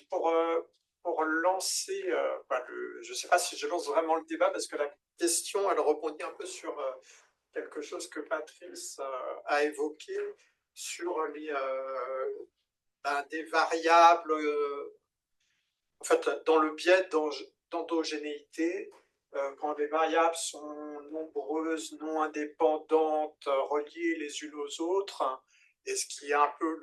pour lancer, je ne sais pas si je lance vraiment le débat, parce que la question, elle rebondit un peu sur quelque chose que Patrice a évoqué, sur des variables, en fait, dans le biais d'endogénéité, quand les variables sont nombreuses, non indépendantes, reliées les unes aux autres, et ce qui est un peu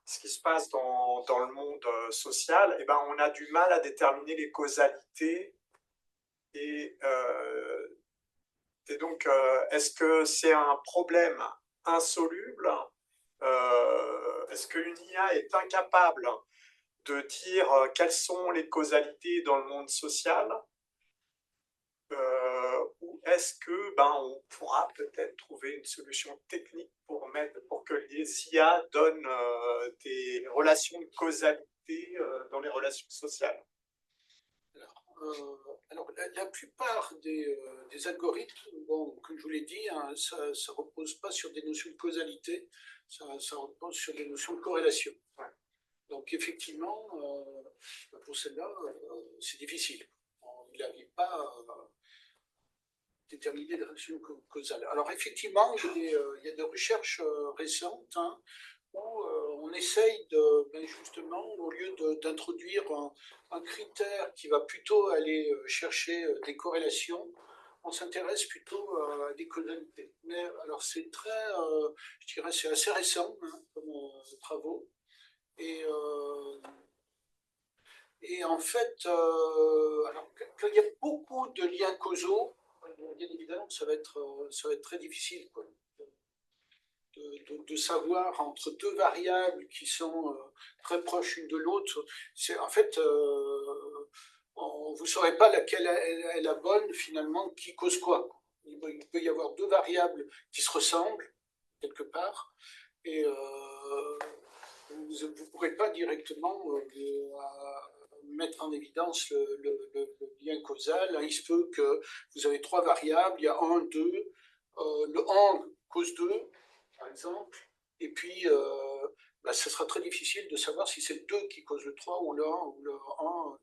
ce qui se passe dans le monde social, eh ben, on a du mal à déterminer les causalités. Et, euh, et donc, est-ce que c'est un problème insoluble? Est-ce qu'une IA est incapable de dire quelles sont les causalités dans le monde social, ou est-ce que on pourra peut-être trouver une solution technique pour que les IA donnent des relations de causalité dans les relations sociales? Alors, la plupart des algorithmes, bon, comme je vous l'ai dit, hein, ça ne repose pas sur des notions de causalité, ça repose sur des notions de corrélation. Ouais. Donc effectivement, pour celle-là, c'est difficile. Il n'arrive pas à déterminer des relations causales. Alors effectivement, il y a des recherches récentes, hein, où on essaye justement, au lieu d'introduire un critère qui va plutôt aller chercher des corrélations, on s'intéresse plutôt à des causalités. Mais alors c'est très, je dirais, c'est assez récent, hein, comme travaux. Et en fait, alors, quand il y a beaucoup de liens causaux, bien évidemment, ça va être très difficile, quoi, de savoir entre deux variables qui sont très proches l'une de l'autre. En fait, vous ne saurez pas laquelle est la bonne, finalement, qui cause quoi. Il peut y avoir deux variables qui se ressemblent, quelque part, et vous ne pourrez pas directement mettre en évidence le lien causal. Il se peut que vous avez trois variables, il y a 1, 2, le 1 cause 2, par exemple, et puis ce sera très difficile de savoir si c'est le 2 qui cause le 3 ou le 1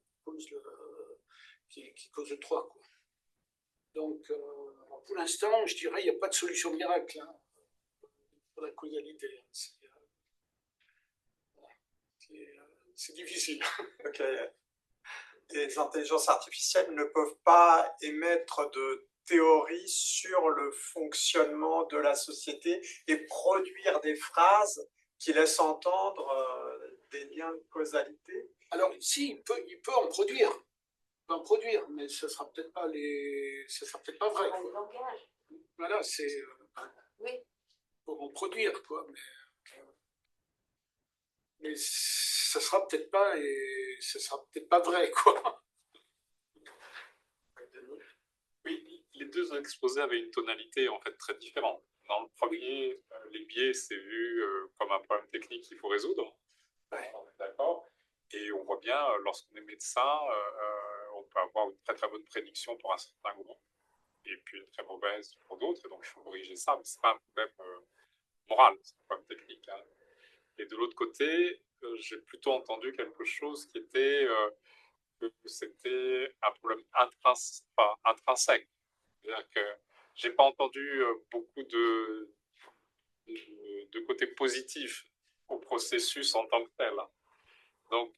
qui cause le 3. Quoi. Donc, pour l'instant, je dirais, il n'y a pas de solution miracle, hein, pour la causalité. C'est difficile. Ok. Les intelligences artificielles ne peuvent pas émettre de théories sur le fonctionnement de la société et produire des phrases qui laissent entendre des liens de causalité. Alors, si, il peut en produire. Il peut en produire, mais ce ne sera peut-être pas vrai. Le langage. Voilà, c'est oui. Pour en produire, quoi. Mais ça sera peut-être pas vrai, quoi. Oui, les deux exposés avaient une tonalité en fait très différente. Dans le premier, les biais, c'est vu comme un problème technique qu'il faut résoudre. Ouais. On est d'accord. Et on voit bien, lorsqu'on est médecin, on peut avoir une très très bonne prédiction pour un certain groupe, et puis une très mauvaise pour d'autres, et donc il faut corriger ça, mais ce n'est pas un problème moral, c'est un problème technique. Hein. Et de l'autre côté, j'ai plutôt entendu quelque chose qui était que c'était un problème intrinsèque. C'est-à-dire que j'ai pas entendu beaucoup de côté positif au processus en tant que tel. Donc,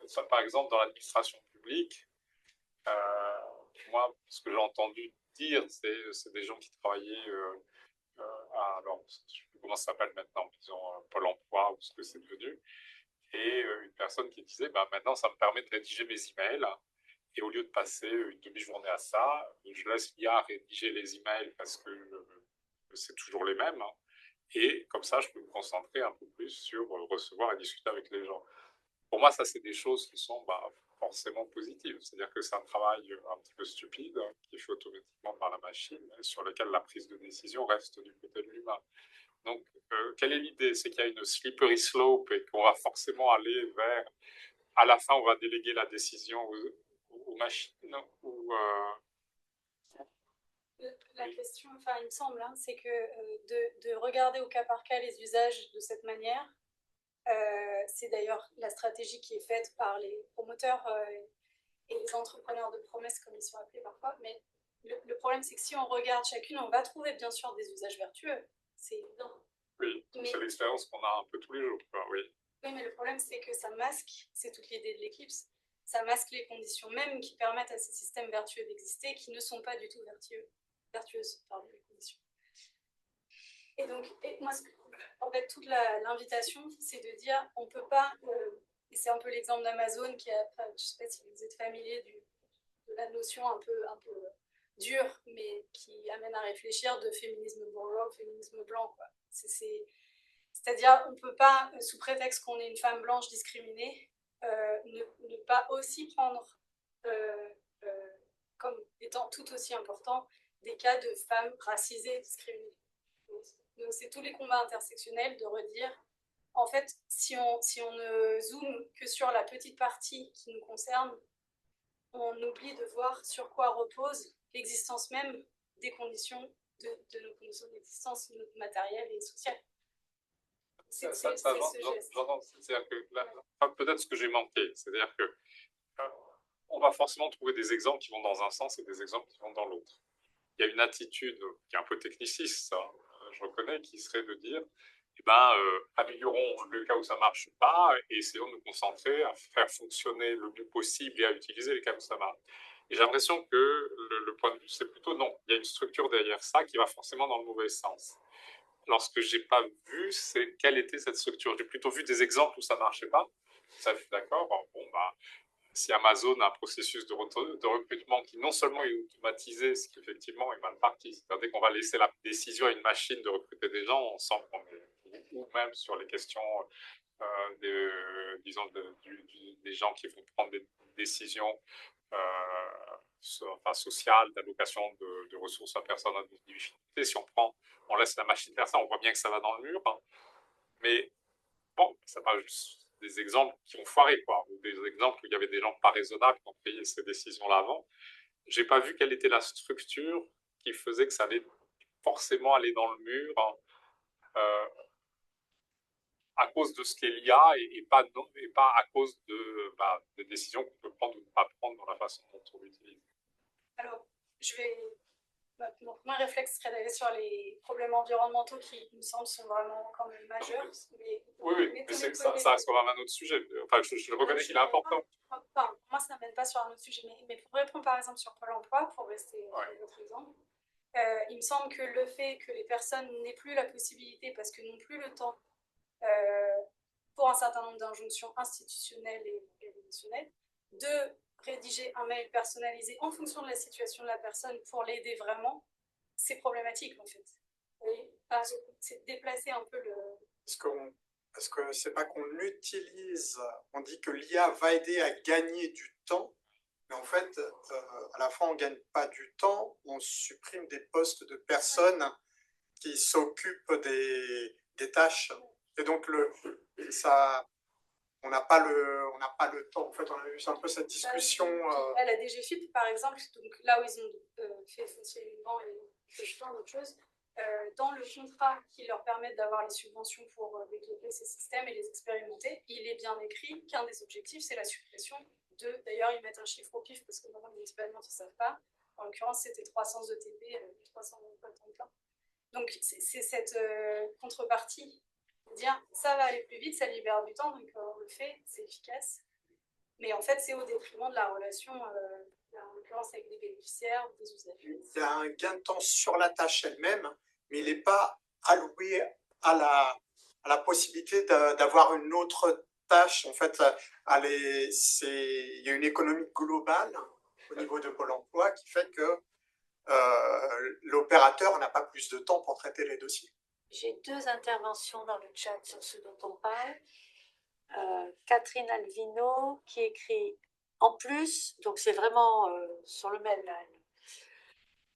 ça, par exemple, dans l'administration publique, moi, ce que j'ai entendu dire, c'est des gens qui travaillaient alors, je ne sais plus comment ça s'appelle maintenant, disons Pôle emploi ou ce que c'est devenu, et une personne qui disait, maintenant, ça me permet de rédiger mes emails. Et au lieu de passer une demi-journée à ça, je laisse l'IA rédiger les emails parce que c'est toujours les mêmes. Hein. Et comme ça, je peux me concentrer un peu plus sur recevoir et discuter avec les gens. Pour moi, ça, c'est des choses qui sont forcément positives. C'est-à-dire que c'est un travail un petit peu stupide, qui est fait automatiquement par la machine, sur lequel la prise de décision reste du côté de l'humain. Donc, quelle est l'idée? C'est qu'il y a une slippery slope et qu'on va forcément aller vers... À la fin, on va déléguer la décision aux machines ou La question, il me semble, c'est que de regarder au cas par cas les usages de cette manière, C'est d'ailleurs la stratégie qui est faite par les promoteurs et les entrepreneurs de promesses, comme ils sont appelés parfois. Mais le problème, c'est que si on regarde chacune, on va trouver bien sûr des usages vertueux. C'est évident. Oui, c'est l'expérience qu'on a un peu tous les jours, quoi, oui. Oui, mais le problème, c'est que ça masque, c'est toute l'idée de l'éclipse, ça masque les conditions mêmes qui permettent à ces systèmes vertueux d'exister, qui ne sont pas du tout vertueuses, pardon, les conditions. Et donc, moi, en fait, toute l'invitation, c'est de dire, on peut pas, et c'est un peu l'exemple d'Amazon qui a, je ne sais pas si vous êtes familier de la notion un peu dure, mais qui amène à réfléchir de féminisme bourgeois, féminisme blanc, quoi. C'est-à-dire, on ne peut pas, sous prétexte qu'on est une femme blanche discriminée, ne pas aussi prendre comme étant tout aussi important des cas de femmes racisées et discriminées. Donc, c'est tous les combats intersectionnels de redire, en fait, si on ne zoome que sur la petite partie qui nous concerne, on oublie de voir sur quoi repose l'existence même des conditions de nos conditions d'existence matérielle et sociale. J'entends. C'est-à-dire que peut-être ce que j'ai manqué, c'est-à-dire que on va forcément trouver des exemples qui vont dans un sens et des exemples qui vont dans l'autre. Il y a une attitude qui est un peu techniciste, ça, je reconnais, qui serait de dire, améliorons le cas où ça ne marche pas et essayons de nous concentrer à faire fonctionner le mieux possible et à utiliser les cas où ça marche. Et j'ai l'impression que le point de vue, c'est plutôt non. Il y a une structure derrière ça qui va forcément dans le mauvais sens. Alors, ce que je n'ai pas vu, c'est quelle était cette structure. J'ai plutôt vu des exemples où ça ne marchait pas. Ça, je suis d'accord. Bon, si Amazon a un processus de recrutement qui non seulement est automatisé, ce qui effectivement est mal parti, c'est-à-dire qu'on va laisser la décision à une machine de recruter des gens, on sent qu'on est, ou même sur les questions, disons, des gens qui vont prendre des décisions sociales, d'allocation de ressources à personnes à difficulté. Si on laisse la machine faire ça, on voit bien que ça va dans le mur. Hein. Mais bon, ça va juste des exemples qui ont foiré, quoi, ou des exemples où il y avait des gens pas raisonnables qui ont pris ces décisions-là avant. J'ai pas vu quelle était la structure qui faisait que ça allait forcément aller dans le mur à cause de ce qu'est l'IA et pas à cause de décisions qu'on peut prendre ou ne pas prendre dans la façon dont on l'utilise. Alors, donc, mon réflexe serait d'aller sur les problèmes environnementaux qui, il me semble, sont vraiment quand même majeurs. Oui, mais ça reste quand même un autre sujet. Enfin, je reconnais qu'il est important. Enfin, moi, ça n'amène pas sur un autre sujet. Mais pour répondre, par exemple, sur Pôle emploi, pour rester avec votre exemple, il me semble que le fait que les personnes n'aient plus la possibilité, parce que n'ont plus le temps, pour un certain nombre d'injonctions institutionnelles et organisationnelles, de rédiger un mail personnalisé en fonction de la situation de la personne pour l'aider vraiment, c'est problématique en fait. C'est déplacer un peu le... Parce que c'est pas qu'on utilise, on dit que l'IA va aider à gagner du temps, mais en fait, à la fin, on ne gagne pas du temps, on supprime des postes de personnes qui s'occupent des tâches. Et donc, on n'a pas le temps. En fait, on a eu un peu cette discussion. À la DGFiP, par exemple, donc là où ils ont fait fonctionnement et plein d'autres choses, dans le contrat qui leur permet d'avoir les subventions pour développer ces systèmes et les expérimenter, il est bien écrit qu'un des objectifs, c'est la suppression de... D'ailleurs, ils mettent un chiffre au pif parce que normalement, les expériments, ils ne savent pas. En l'occurrence, c'était 300 ETP, 300 temps plein. Donc, c'est cette contrepartie. Dire, ça va aller plus vite, ça libère du temps, donc on le fait, c'est efficace. Mais en fait, c'est au détriment de la relation, en l'occurrence avec des bénéficiaires, des usagers. Il y a un gain de temps sur la tâche elle-même, mais il n'est pas alloué à la possibilité d'avoir une autre tâche. En fait, il y a une économie globale au niveau de Pôle emploi qui fait que l'opérateur n'a pas plus de temps pour traiter les dossiers. J'ai 2 interventions dans le chat sur ce dont on parle. Catherine Alvino qui écrit en plus, donc c'est vraiment sur le mail là.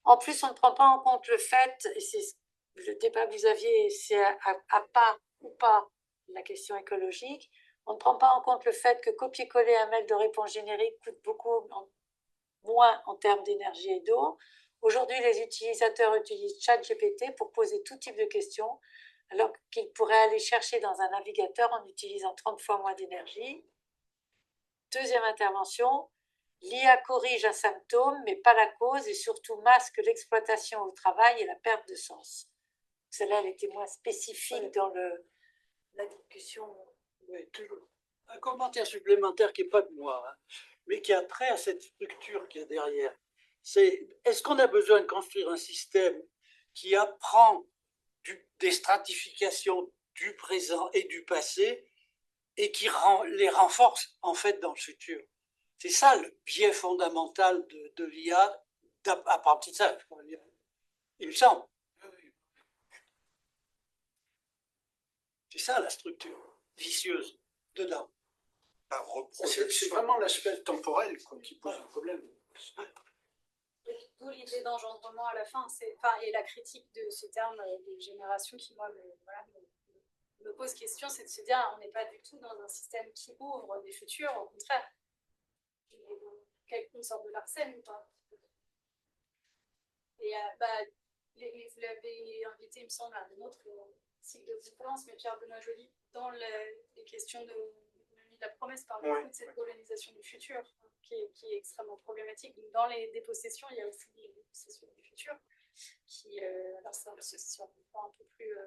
En plus, on ne prend pas en compte le fait, et c'est le débat que vous aviez, c'est à part ou pas la question écologique, on ne prend pas en compte le fait que copier-coller un mail de réponse générique coûte beaucoup moins en termes d'énergie et d'eau. Aujourd'hui, les utilisateurs utilisent ChatGPT pour poser tout type de questions, alors qu'il pourrait aller chercher dans un navigateur en utilisant 30 fois moins d'énergie. Deuxième intervention, l'IA corrige un symptôme, mais pas la cause, et surtout masque l'exploitation au travail et la perte de sens. Celle-là, elle était moins spécifique dans la discussion. Oui, toujours. Un commentaire supplémentaire qui n'est pas de moi, hein, mais qui a trait à cette structure qu'il y a derrière. C'est, est-ce qu'on a besoin de construire un système qui apprend des stratifications du présent et du passé et qui les renforce en fait dans le futur? C'est ça le biais fondamental de l'IA d'apprentissage, il me semble. C'est ça la structure vicieuse dedans. C'est vraiment l'aspect temporel qui pose un problème. D'où l'idée d'engendrement à la fin, et la critique de ce terme de génération qui, moi, me pose question, c'est de se dire on n'est pas du tout dans un système qui ouvre des futurs, au contraire. Quelqu'un sort de l'arsène ou pas? Et vous l'avez invité, il me semble, à un autre cycle de conférence, mais Pierre Benoît Joly, dans les questions de la promesse, parle beaucoup de cette colonisation du futur, qui est extrêmement problématique. Donc, dans les dépossessions, il y a aussi les dépossessions du futur, qui, alors c'est un point un peu plus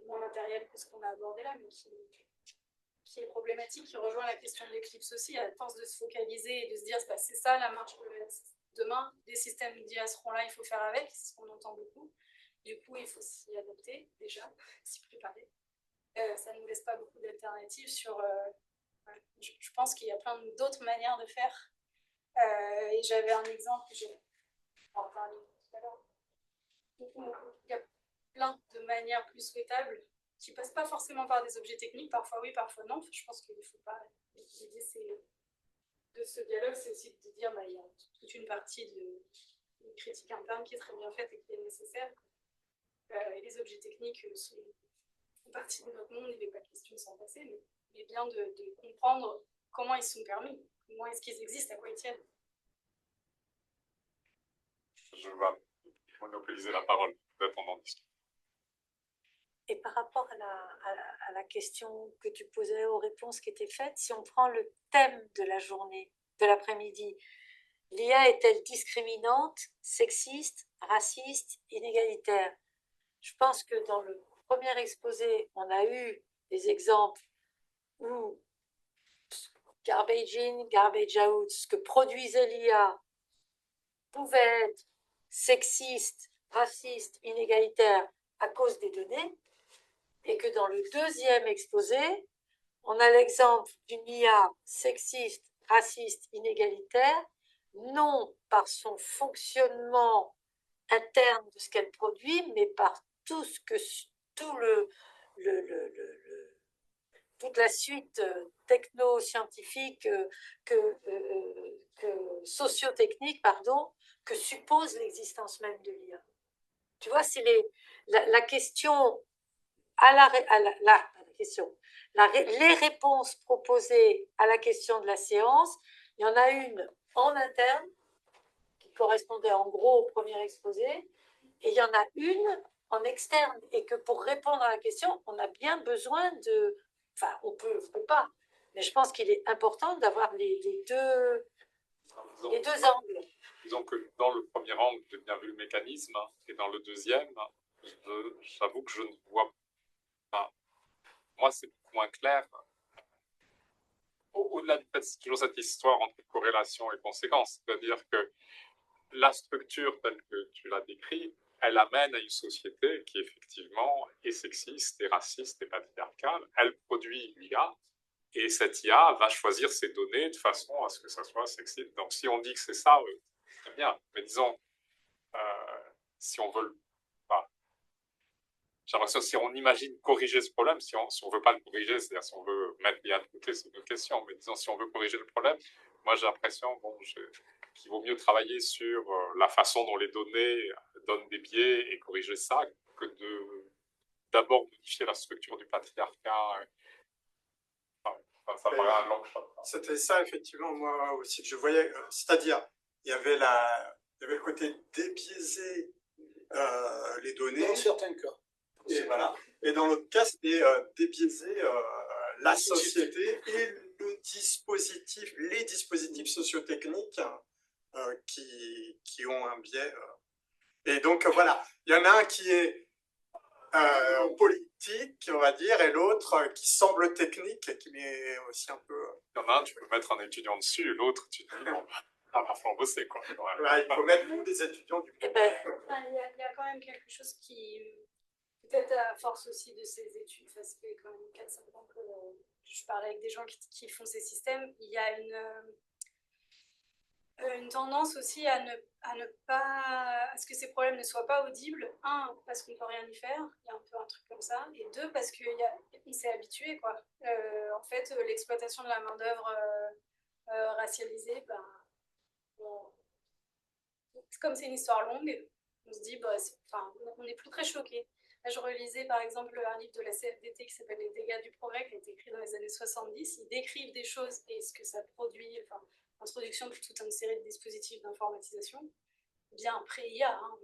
moins matériel que ce qu'on a abordé là, mais qui est problématique, qui rejoint la question de l'éclipse aussi, à force de se focaliser et de se dire bah, c'est ça la marche de demain, des systèmes d'IA seront là, il faut faire avec, c'est ce qu'on entend beaucoup. Du coup, il faut s'y adapter déjà, s'y préparer. Ça ne nous laisse pas beaucoup d'alternatives sur... je pense qu'il y a plein d'autres manières de faire. Et j'avais un exemple, j'ai en parlé tout à l'heure. Il y a plein de manières plus souhaitables qui ne passent pas forcément par des objets techniques, parfois oui, parfois non. Je pense qu'il ne faut pas... L'idée, c'est de ce dialogue, c'est aussi de dire bah, il y a toute une partie de critique interne qui est très bien faite et qui est nécessaire. Et les objets techniques font partie de notre monde, il n'est pas question de s'en passer, mais il est bien de comprendre comment ils sont permis, comment est-ce qu'ils existent, à quoi ils tiennent. Je vais monopoliser la parole, peut-être on en discute. Et par rapport à la question que tu posais, aux réponses qui étaient faites, si on prend le thème de la journée, de l'après-midi, l'IA est-elle discriminante, sexiste, raciste, inégalitaire? Je pense que dans le premier exposé, on a eu des exemples où garbage in, garbage out, ce que produisait l'IA pouvait être sexiste, raciste, inégalitaire à cause des données, et que dans le deuxième exposé, on a l'exemple d'une IA sexiste, raciste, inégalitaire, non par son fonctionnement interne de ce qu'elle produit, mais par toute la suite techno-scientifique, socio-technique, que suppose l'existence même de l'IA. Tu vois, c'est la question les réponses proposées à la question de la séance, il y en a une en interne qui correspondait en gros au premier exposé, et il y en a une en externe, et que pour répondre à la question, on a bien besoin de... Enfin, on peut pas, mais je pense qu'il est important d'avoir les deux angles. Disons que dans le premier angle, j'ai bien vu le mécanisme, et dans le deuxième, j'avoue que je ne vois pas. Moi, c'est moins clair. Au-delà du fait, c'est toujours cette histoire entre corrélation et conséquence. C'est-à-dire que la structure telle que tu l'as décrite, elle amène à une société qui effectivement est sexiste, et raciste, et patriarcale. Elle produit l'IA, et cette IA va choisir ses données de façon à ce que ça soit sexiste. Donc si on dit que c'est ça, très bien. Mais disons, si on veut... J'ai l'impression que si on imagine corriger ce problème, si on ne veut pas le corriger, c'est-à-dire si on veut mettre l'IA de côté, c'est une autre question, mais disons si on veut corriger le problème, moi j'ai l'impression qu'il vaut mieux travailler sur la façon dont les données donnent des biais et corriger ça que d'abord modifier la structure du patriarcat. Ça paraît un long shot. C'était ça effectivement moi aussi que je voyais, c'est-à-dire il y avait le côté débiaiser les données. Dans certains cas. Et voilà. Et dans l'autre cas, c'est débiaiser la société et le dispositif, les dispositifs sociotechniques qui ont un biais. Et donc voilà, il y en a un qui est politique, on va dire, et l'autre qui semble technique et qui met aussi un peu. Il y en a un, tu peux mettre un étudiant dessus, et l'autre, tu te dis, bon, va falloir bosser, quoi. Voilà, il faut mettre nous des étudiants du coup. Il y a quand même quelque chose qui, peut-être à force aussi de ces études, ça fait quand même 4-5 ans que je parle avec des gens qui font ces systèmes, il y a une tendance aussi à ne pas, à ce que ces problèmes ne soient pas audibles. Un, parce qu'on ne peut rien y faire, il y a un peu un truc comme ça, et deux, parce qu'on s'est habitué, quoi. En fait, l'exploitation de la main-d'œuvre racialisée, ben, comme c'est une histoire longue, on se dit, bah, on n'est plus très choqué. Là, je relisais par exemple un livre de la CFDT qui s'appelle Les dégâts du progrès, qui a été écrit dans les années 70. Ils décrivent des choses et ce que ça produit, enfin, introduction de toute une série de dispositifs d'informatisation, bien pré-IA. Hein,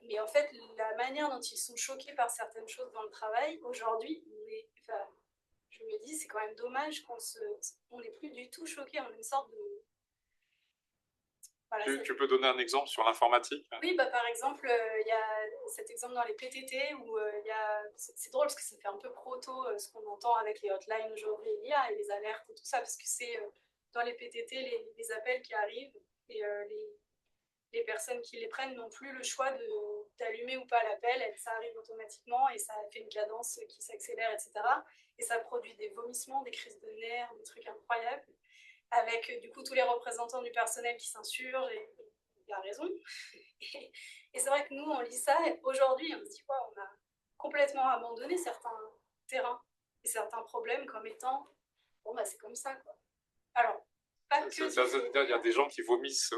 mais en fait, la manière dont ils sont choqués par certaines choses dans le travail, aujourd'hui, je me dis, c'est quand même dommage qu'on n'est plus du tout choqué. On a une sorte de. Voilà, tu peux donner un exemple sur l'informatique? Oui, bah, par exemple, il y a cet exemple dans les PTT où c'est drôle parce que ça fait un peu proto ce qu'on entend avec les hotlines aujourd'hui, l'IA et les alertes et tout ça, parce que c'est dans les PTT les appels qui arrivent et les personnes qui les prennent n'ont plus le choix d'allumer ou pas l'appel, ça arrive automatiquement et ça fait une cadence qui s'accélère, etc. Et ça produit des vomissements, des crises de nerfs, des trucs incroyables, avec du coup tous les représentants du personnel qui s'insurgent, et il a raison. Et c'est vrai que nous, on lit ça, et aujourd'hui, on se dit, ouais, on a complètement abandonné certains terrains et certains problèmes comme étant, bon, bah c'est comme ça, quoi. Alors, pas que... Il y a des gens qui vomissent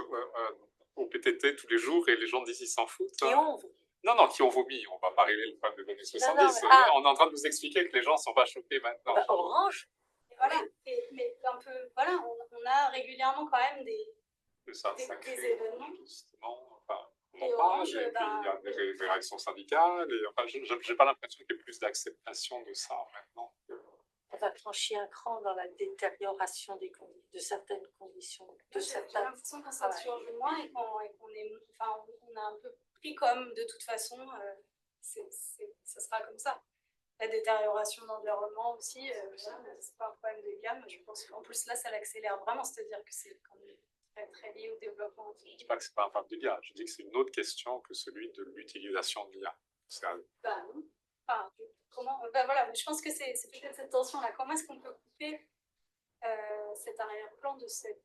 au PTT tous les jours, et les gens d'ici s'en foutent. Qui ont Non, qui ont vomi. On va pas régler le problème des années 70. On est en train de nous expliquer que les gens ne sont pas choqués maintenant. Bah, Orange. Voilà, mais un peu, voilà, on a régulièrement quand même des événements. Justement, enfin, on en parle, et puis il y a des réactions syndicales, et enfin, je n'ai pas l'impression qu'il y ait plus d'acceptation de ça maintenant. On va franchir un cran dans la détérioration de certaines conditions. J'ai l'impression qu'on s'insurge moins et on a un peu pris comme, de toute façon, ça sera comme ça. La détérioration de l'environnement aussi, c'est pas un problème de gamme. Je pense qu'en plus là, ça l'accélère vraiment, c'est-à-dire que c'est quand même très, très lié au développement. Je ne dis pas que c'est pas un problème de l'IA, je dis que c'est une autre question que celui de l'utilisation de l'IA. Bah non. Enfin, voilà, je pense que c'est peut-être cette tension-là. Comment est-ce qu'on peut couper cet arrière-plan de cette...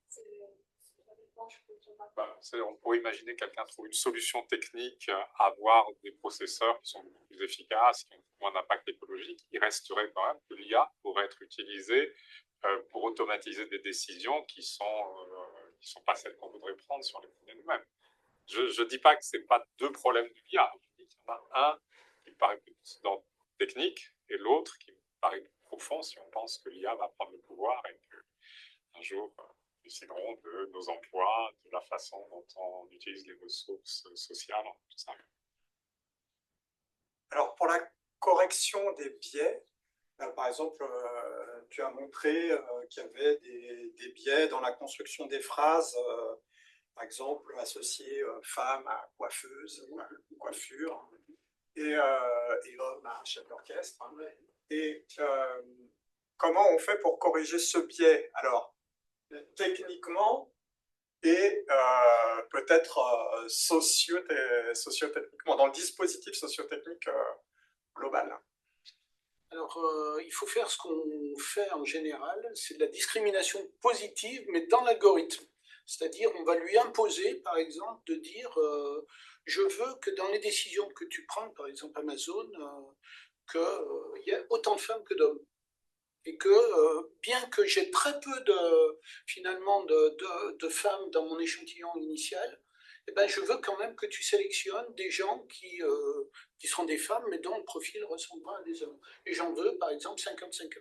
on pourrait imaginer que quelqu'un trouve une solution technique à avoir des processeurs qui sont beaucoup plus efficaces, qui ont moins d'impact écologique. Il resterait quand même que l'IA pourrait être utilisée pour automatiser des décisions qui sont pas celles qu'on voudrait prendre sur les données nous-mêmes. Je ne dis pas que ce n'est pas deux problèmes de l'IA. Je dis qu'il y en a un qui me paraît plus dans technique et l'autre qui me paraît plus profond si on pense que l'IA va prendre le pouvoir et qu'un jour décideront de nos emplois, de la façon dont on utilise les ressources sociales, tout ça. Alors pour la correction des biais, par exemple, tu as montré qu'il y avait des biais dans la construction des phrases, par exemple associer femme à coiffeuse, coiffure, et homme à chef d'orchestre. Et comment on fait pour corriger ce biais? Alors, techniquement et peut-être sociotechniquement, dans le dispositif sociotechnique global. Alors, il faut faire ce qu'on fait en général, c'est de la discrimination positive, mais dans l'algorithme. C'est-à-dire, on va lui imposer, par exemple, de dire je veux que dans les décisions que tu prends, par exemple Amazon, qu'il y ait autant de femmes que d'hommes. Et que, bien que j'ai très peu finalement de femmes dans mon échantillon initial, eh ben, je veux quand même que tu sélectionnes des gens qui seront des femmes, mais dont le profil ressemblera à des hommes. Et j'en veux, par exemple, 50-50.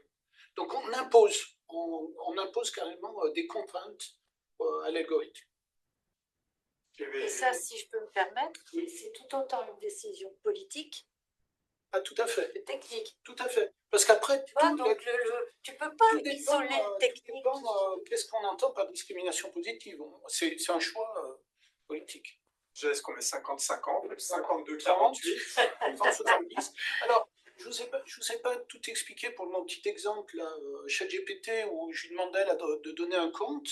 Donc on impose carrément des contraintes à l'algorithme. Et ça, si je peux me permettre, c'est tout autant une décision politique Ah, tout à fait. de technique. Tout à fait. Parce qu'après, Tu vois, tout, donc tu peux pas tout dépend, isoler le tout technique. dépend, qu'est-ce qu'on entend par discrimination positive. C'est un choix politique. Je laisse qu'on met 50-50, 52-48. 70. Alors, je vous ai pas tout expliqué pour mon petit exemple, là, ChatGPT, où je lui demandais là, de donner un compte.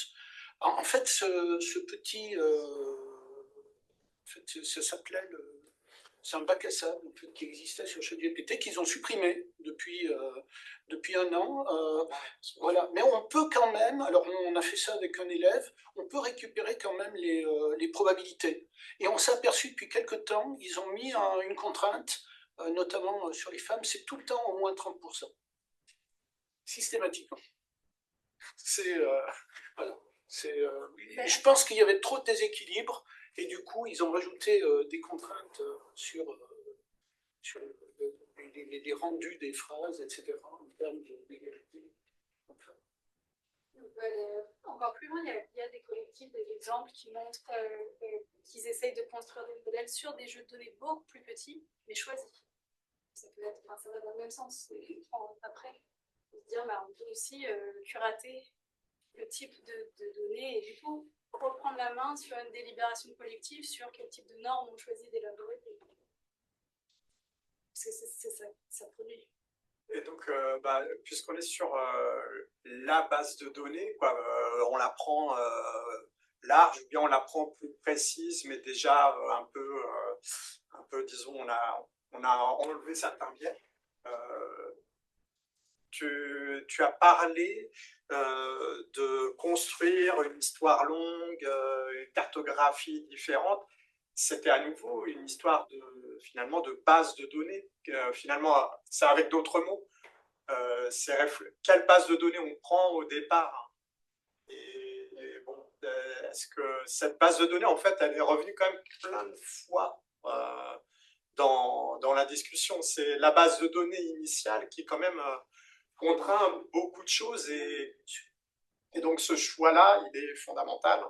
En fait, ce petit... en fait, ça s'appelait... C'est un bac à sable en fait, qui existait sur ChatGPT, qu'ils ont supprimé depuis 1 an. Voilà. Mais on peut quand même, alors on a fait ça avec un élève, on peut récupérer quand même les probabilités. Et on s'est aperçu depuis quelques temps, ils ont mis une contrainte, notamment sur les femmes, c'est tout le temps au moins 30%. Systématiquement. Voilà. Je pense qu'il y avait trop de déséquilibre et du coup, ils ont rajouté des contraintes sur les rendus des phrases, etc., en termes d'égalité. Enfin, On peut aller encore plus loin, il y a des collectifs, des exemples qui montrent qu'ils essayent de construire des modèles sur des jeux de données beaucoup plus petits, mais choisis. Ça peut être, enfin, ça va dans le même sens. Après, on se dire, bah, on peut aussi curater le type de données et du coup reprendre la main sur une délibération collective sur quel type de normes on choisit d'élaborer. C'est ça, ça produit. Et donc, puisqu'on est sur la base de données, quoi, on la prend large, ou bien on la prend plus précise, mais déjà un peu, disons, on a enlevé certains biais. Tu as parlé de construire une histoire longue, une cartographie différente. C'était à nouveau une histoire finalement de base de données. Finalement, c'est avec d'autres mots. Quelle base de données on prend au départ? Et bon, est-ce que cette base de données, en fait, elle est revenue quand même plein de fois dans la discussion? C'est la base de données initiale qui quand même contraint beaucoup de choses et donc ce choix-là, il est fondamental.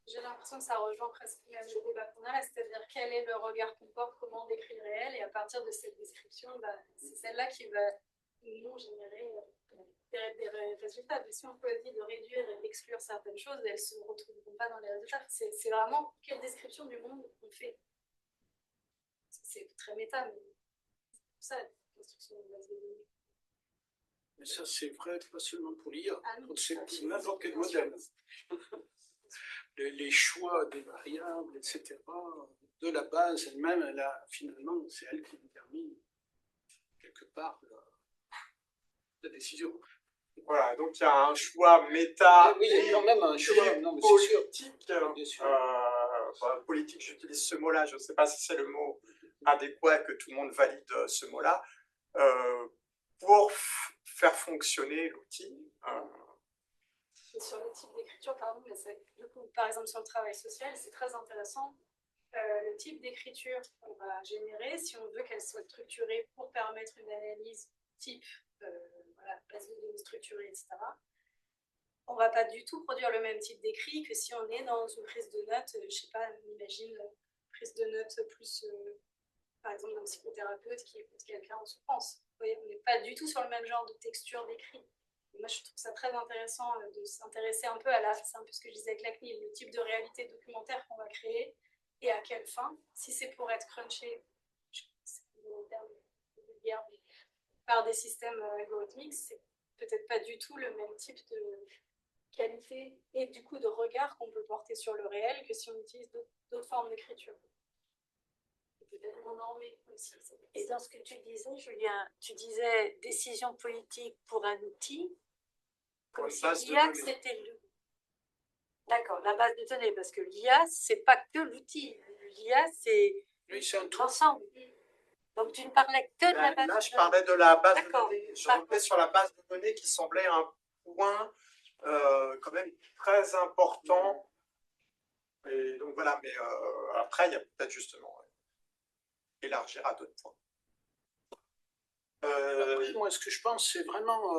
J'ai l'impression que ça rejoint presque même le débat qu'on a là, c'est-à-dire quel est le regard qu'on porte, comment on décrit le réel, et à partir de cette description, c'est celle-là qui va nous générer des résultats. Mais si on choisit de réduire et d'exclure certaines choses, elles ne se retrouveront pas dans les résultats. C'est vraiment quelle description du monde on fait. C'est très méta, mais c'est ça, la construction de base de données. Mais ça, c'est vrai pas seulement pour l'IA, c'est pour n'importe n'importe quel modèle. Les choix des variables, etc., de la base elle-même, finalement, c'est elle qui détermine quelque part la décision. Voilà, donc il y a un choix méta. Oui, il y a quand même un choix politique. Politique, j'utilise ce mot-là, je ne sais pas si c'est le mot adéquat, que tout le monde valide ce mot-là, pour faire fonctionner l'outil. Sur le type d'écriture, pardon, mais du coup, par exemple sur le travail social, c'est très intéressant. Le type d'écriture qu'on va générer, si on veut qu'elle soit structurée pour permettre une analyse type, base de données structurée, etc., on ne va pas du tout produire le même type d'écrit que si on est dans une prise de notes, je ne sais pas, on imagine prise de notes plus, par exemple, d'un psychothérapeute qui écoute quelqu'un en souffrance. Vous voyez, on n'est pas du tout sur le même genre de texture d'écrit. Moi, je trouve ça très intéressant de s'intéresser un peu c'est un peu ce que je disais avec la CNIL, le type de réalité documentaire qu'on va créer et à quelle fin. Si c'est pour être crunché, c'est un terme vulgaire, mais par des systèmes algorithmiques, c'est peut-être pas du tout le même type de qualité et du coup de regard qu'on peut porter sur le réel que si on utilise d'autres formes d'écriture. Peut-être moins normé aussi. Et dans ce que tu disais, Julien, tu disais décision politique pour un outil, comme si l'IA c'était le... D'accord, la base de données, parce que l'IA, c'est pas que l'outil. L'IA, c'est l'ensemble. Donc tu ne parlais que de la base de données. Là, je parlais de la base de données. Je revenais sur la base de données qui semblait un point quand même très important. Et donc voilà, mais après, il y a peut-être justement élargir à d'autres points. Après, moi, ce que je pense, c'est vraiment,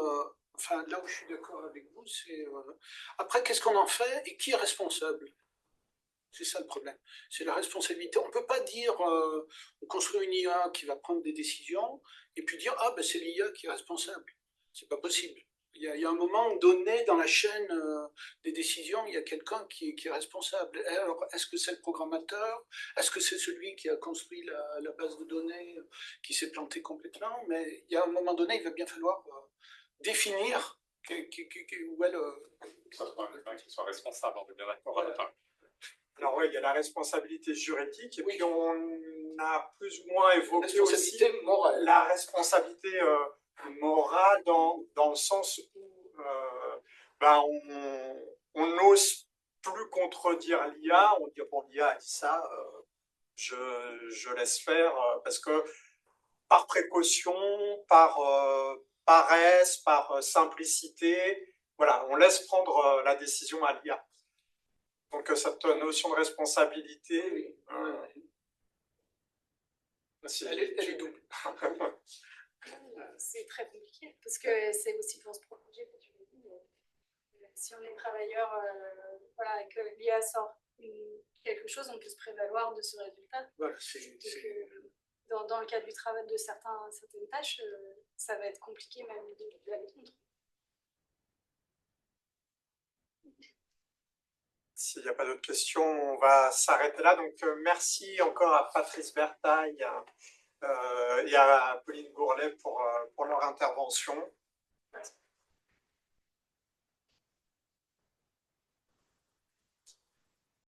enfin, là où je suis d'accord avec vous, c'est après, qu'est-ce qu'on en fait et qui est responsable? C'est ça le problème. C'est la responsabilité. On ne peut pas dire on construit une IA qui va prendre des décisions et puis dire ah ben c'est l'IA qui est responsable. C'est pas possible. Il y a un moment donné dans la chaîne des décisions, il y a quelqu'un qui est responsable. Alors, est-ce que c'est le programmateur? Est-ce que c'est celui qui a construit la base de données qui s'est planté complètement? Mais il y a un moment donné, il va bien falloir définir où est le... Que ce soit quelqu'un qui soit responsable, on est bien d'accord. Voilà. Alors oui, il y a la responsabilité juridique, et Oui. puis on a plus ou moins évoqué aussi Responsabilité morale. la responsabilité morale dans le sens où ben, on n'ose plus contredire l'IA, on dit bon l'IA a dit ça, je laisse faire, parce que par précaution, par paresse, par simplicité, voilà, on laisse prendre la décision à l'IA. Donc cette notion de responsabilité, Elle est double. C'est très compliqué parce que c'est aussi pour se protéger, comme tu l'as dit. Si on est travailleur, voilà, et que l'IA sort quelque chose, on peut se prévaloir de ce résultat. Voilà, Donc, dans le cadre du travail de certaines tâches, ça va être compliqué même d'aller contre. s'il n'y a pas d'autres questions, on va s'arrêter là. Donc merci encore à Patrice Bertaille et à Pauline Gourlet pour leur intervention. Merci.